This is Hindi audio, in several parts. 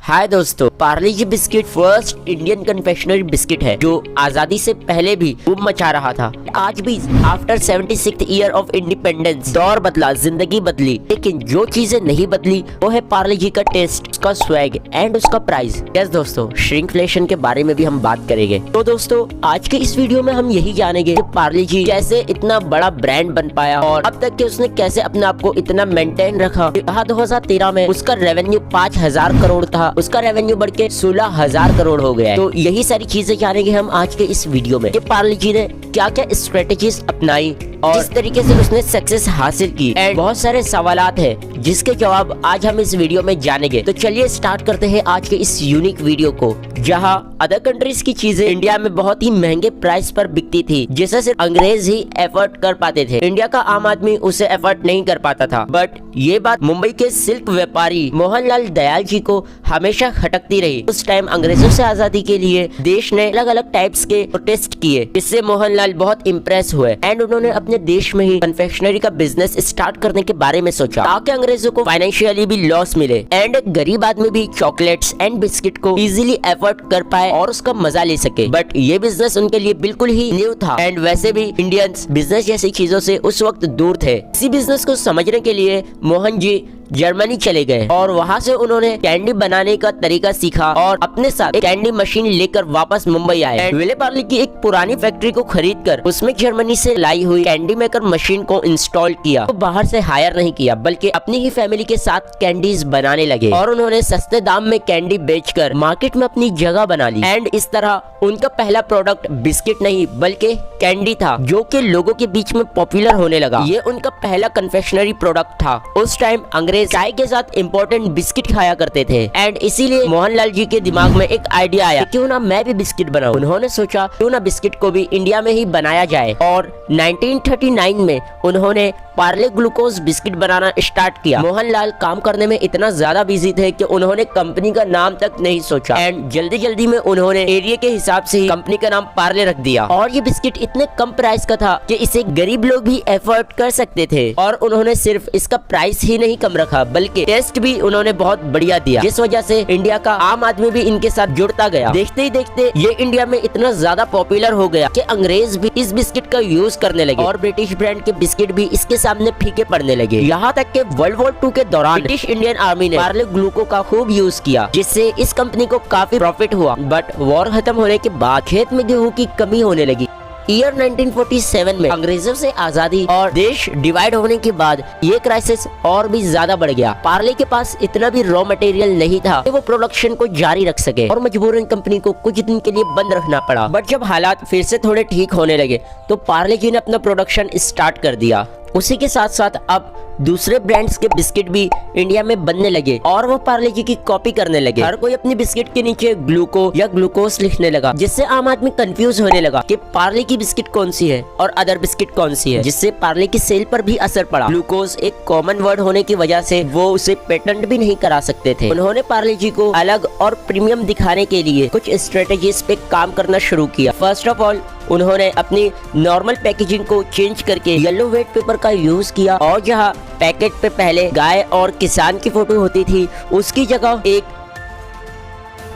हाय दोस्तों, पार्ले जी biscuit first Indian confectionery biscuit है जो आजादी से पहले भी धूम मचा रहा था। आज भी after 76th year of independence दौर बदला, जिंदगी बदली, लेकिन जो चीजें नहीं बदली वो है पार्ले जी का टेस्ट, उसका स्वैग एंड उसका प्राइस। यस दोस्तों, श्रिंकफ्लेशन के बारे में भी हम बात करेंगे। तो दोस्तों आज के इस वीडियो में हम यही जानेंगे कि पार्ले जी कैसे इतना बड़ा ब्रांड बन पाया और अब तक के उसने कैसे अपने आप को इतना मेंटेन रखा। 2013 में उसका रेवेन्यू 5000 करोड़ था, उसका रेवेन्यू बढ़ के 16000 करोड़ हो गया है। तो यही सारी चीजें जानेंगे हम आज के इस वीडियो में कि पार्ले जी ने क्या क्या स्ट्रेटेजीज अपनाई और किस तरीके से उसने सक्सेस हासिल की। एंड बहुत सारे सवालात हैं जिसके जवाब आज हम इस वीडियो में जानेंगे। तो चलिए स्टार्ट करते हैं आज के इस यूनिक वीडियो को, जहां अदर कंट्रीज की चीजें इंडिया में बहुत ही महंगे प्राइस पर बिकती थी, जिसे सिर्फ अंग्रेज ही एफर्ट कर पाते थे। इंडिया का आम आदमी उसे एफर्ट नहीं कर पाता था। बट ये बात मुंबई के सिल्क व्यापारी मोहनलाल दयाल जी को हमेशा खटकती रही। उस टाइम अंग्रेजों से आजादी के लिए देश ने अलग अलग टाइप्स के प्रोटेस्ट किए, जिससे मोहनलाल बहुत इम्प्रेस हुए एंड उन्होंने अपने देश में ही कन्फेक्शनरी का बिजनेस स्टार्ट करने के बारे में सोचा, ताकि अंग्रेजों को फाइनेंशियली भी लॉस मिले एंड गरीब आदमी भी चॉकलेट्स एंड बिस्किट को इजीली एफोर्ड कर पाए और उसका मजा ले सके। बट ये बिजनेस उनके लिए बिल्कुल ही न्यू था एंड वैसे भी इंडियंस बिजनेस जैसी चीजों से उस वक्त दूर थे। इसी बिजनेस को समझने के लिए मोहन जी जर्मनी चले गए और वहाँ से उन्होंने कैंडी बनाने का तरीका सीखा और अपने साथ एक कैंडी मशीन लेकर वापस मुंबई आए। विले पार्ले की एक पुरानी फैक्ट्री को खरीदकर उसमें जर्मनी से लाई हुई कैंडी मेकर मशीन को इंस्टॉल किया। तो बाहर से हायर नहीं किया, बल्कि अपनी ही फैमिली के साथ कैंडीज बनाने लगे और उन्होंने सस्ते दाम में कैंडी बेचकर मार्केट में अपनी जगह बना ली। एंड इस तरह उनका पहला प्रोडक्ट बिस्किट नहीं बल्कि कैंडी था, जो कि लोगों के बीच में पॉपुलर होने लगा। ये उनका पहला कन्फेक्शनरी प्रोडक्ट था। उस टाइम अंग्रेज चाय के साथ इम्पोर्टेंट बिस्किट खाया करते थे एंड इसीलिए मोहनलाल जी के दिमाग में एक आइडिया आया, क्यों ना मैं भी बिस्किट बनाऊं। उन्होंने सोचा क्यों ना बिस्किट को भी इंडिया में ही बनाया जाए और 1939 में उन्होंने पार्ले ग्लूकोज बिस्किट बनाना स्टार्ट किया। मोहनलाल काम करने में इतना ज्यादा बिजी थे कि उन्होंने कंपनी का नाम तक नहीं सोचा एंड जल्दी जल्दी में उन्होंने एरिया के हिसाब से ही कंपनी का नाम पार्ले रख दिया। और ये बिस्किट इतने कम प्राइस का था कि इसे गरीब लोग भी एफोर्ड कर सकते थे और उन्होंने सिर्फ इसका प्राइस ही नहीं कम रखा बल्कि टेस्ट भी उन्होंने बहुत बढ़िया दिया, जिस वजह से इंडिया का आम आदमी भी इनके साथ जुड़ता गया। देखते ही देखते ये इंडिया में इतना ज्यादा पॉपुलर हो गया कि अंग्रेज भी इस बिस्किट का यूज करने लगे और ब्रिटिश ब्रांड के बिस्किट भी इसके सामने फीके पड़ने लगे। यहाँ तक कि वर्ल्ड वॉर 2 के दौरान ब्रिटिश इंडियन आर्मी ने पार्ले ग्लूको का खूब यूज किया, जिससे इस कंपनी को काफी प्रॉफिट हुआ। बट वॉर खत्म होने के बाद खेत में गेहूं की कमी होने लगी। ईयर 1947 में अंग्रेजों से आजादी और देश डिवाइड होने के बाद ये क्राइसिस और भी ज्यादा बढ़ गया। पार्ले के पास इतना भी रॉ मटेरियल नहीं था कि वो प्रोडक्शन को जारी रख सके और मजबूरन कंपनी को कुछ दिन के लिए बंद रखना पड़ा। बट जब हालात फिर से थोड़े ठीक होने लगे तो पार्ले जी ने अपना प्रोडक्शन स्टार्ट कर दिया। उसी के साथ साथ अब दूसरे ब्रांड्स के बिस्किट भी इंडिया में बनने लगे और वो पार्ले जी की कॉपी करने लगे। हर कोई अपनी बिस्किट के नीचे ग्लूको या ग्लूकोज लिखने लगा, जिससे आम आदमी कंफ्यूज होने लगा कि पार्ले की बिस्किट कौन सी है और अदर बिस्किट कौन सी है, जिससे पार्ले की सेल पर भी असर पड़ा। ग्लूकोज एक कॉमन वर्ड होने की वजह से वो उसे पेटेंट भी नहीं करा सकते थे। उन्होंने पार्ले जी को अलग और प्रीमियम दिखाने के लिए कुछ स्ट्रेटेजीज पे काम करना शुरू किया। फर्स्ट ऑफ ऑल उन्होंने अपनी नॉर्मल पैकेजिंग को चेंज करके येलो वेट पेपर का यूज किया और जहां पैकेट पे पहले गाय और किसान की फोटो होती थी, उसकी जगह एक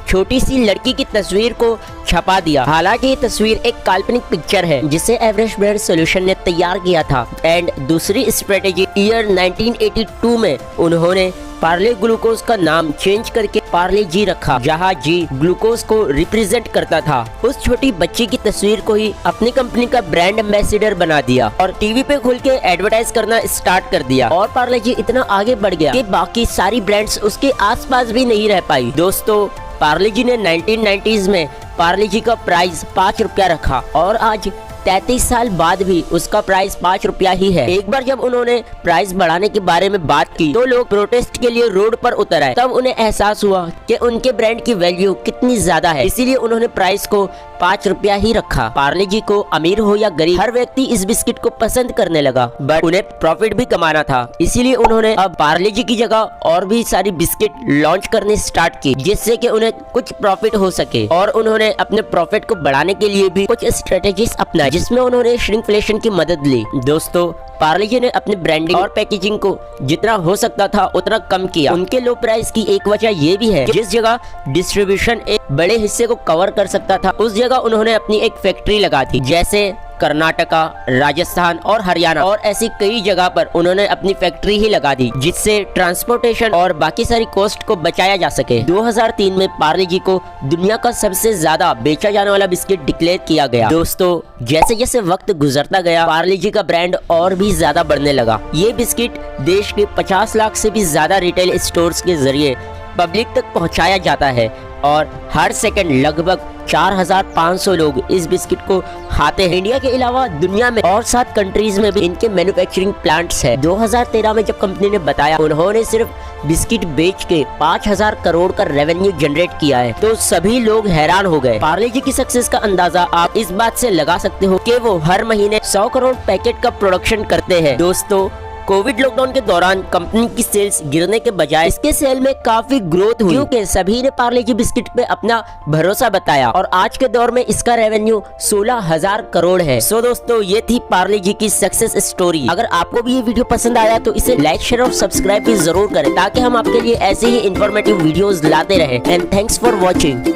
छोटी सी लड़की की तस्वीर को छपा दिया। हालांकि ये तस्वीर एक काल्पनिक पिक्चर है जिसे एवरेस्ट ब्रांड सॉल्यूशन ने तैयार किया था। एंड दूसरी स्ट्रेटेजी ईयर 1982 में उन्होंने पार्ले ग्लूकोज का नाम चेंज करके पार्ले जी रखा, जहां जी ग्लूकोज को रिप्रेजेंट करता था। उस छोटी बच्ची की तस्वीर को ही अपनी कंपनी का ब्रांड एम्बेसडर बना दिया और टीवी पे खुल के एडवर्टाइज करना स्टार्ट कर दिया। और पार्ले जी इतना आगे बढ़ गया कि बाकी सारी ब्रांड्स उसके आसपास भी नहीं रह पाई। दोस्तों पार्ले जी ने 1990s में पार्ले जी का प्राइस 5 रुपया रखा और आज 33 साल बाद भी उसका प्राइस 5 रुपया ही है। एक बार जब उन्होंने प्राइस बढ़ाने के बारे में बात की तो लोग प्रोटेस्ट के लिए रोड पर उतर आए। तब उन्हें एहसास हुआ कि उनके ब्रांड की वैल्यू कितनी ज्यादा है, इसीलिए उन्होंने प्राइस को 5 रुपया ही रखा। पार्ले जी को अमीर हो या गरीब हर व्यक्ति इस बिस्किट को पसंद करने लगा, बट उन्हें प्रॉफिट भी कमाना था, इसीलिए उन्होंने अब पार्ले जी की जगह और भी सारी बिस्किट लॉन्च करने स्टार्ट की, जिससे कि उन्हें कुछ प्रॉफिट हो सके। और उन्होंने अपने प्रॉफिट को बढ़ाने के लिए भी कुछ स्ट्रेटेजीज अपनाई। है जिसमें उन्होंने श्रिंकफ्लेशन की मदद ली। दोस्तों, पार्ले जी ने अपने ब्रांडिंग और पैकेजिंग को जितना हो सकता था उतना कम किया। उनके लो प्राइस की एक वजह ये भी है, जिस जगह डिस्ट्रीब्यूशन एक बड़े हिस्से को कवर कर सकता था उस जगह उन्होंने अपनी एक फैक्ट्री लगा दी, जैसे कर्नाटका, राजस्थान और हरियाणा, और ऐसी कई जगह पर उन्होंने अपनी फैक्ट्री ही लगा दी, जिससे ट्रांसपोर्टेशन और बाकी सारी कॉस्ट को बचाया जा सके। 2003 में पार्ले जी को दुनिया का सबसे ज्यादा बेचा जाने वाला बिस्किट डिक्लेयर किया गया। दोस्तों, जैसे जैसे वक्त गुजरता गया पार्ले जी का ब्रांड और भी ज्यादा बढ़ने लगा। ये बिस्किट देश के 50 लाख से भी ज्यादा रिटेल स्टोर्स के जरिए पब्लिक तक पहुंचाया जाता है और हर सेकंड लगभग 4500 लोग इस बिस्किट को खाते हैं। इंडिया के अलावा दुनिया में और 7 कंट्रीज में भी इनके मैन्युफैक्चरिंग प्लांट्स हैं। 2013 में जब कंपनी ने बताया उन्होंने सिर्फ बिस्किट बेच के 5000 करोड़ का रेवेन्यू जनरेट किया है, तो सभी लोग हैरान हो गए। पार्ले जी की सक्सेस का अंदाजा आप इस बात से लगा सकते हो कि वो हर महीने 100 करोड़ पैकेट का प्रोडक्शन करते हैं। दोस्तों, कोविड लॉकडाउन के दौरान कंपनी की सेल्स गिरने के बजाय इसके सेल में काफी ग्रोथ हुई, क्योंकि सभी ने पार्ले जी बिस्किट पे अपना भरोसा बताया और आज के दौर में इसका रेवेन्यू 16,000 करोड़ है। सो दोस्तों, ये थी पार्ले जी की सक्सेस स्टोरी। अगर आपको भी ये वीडियो पसंद आया तो इसे लाइक, शेयर और सब्सक्राइब भी जरूर करें, ताकि हम आपके लिए ऐसे ही इंफॉर्मेटिव वीडियोस लाते रहें। And thanks for watching.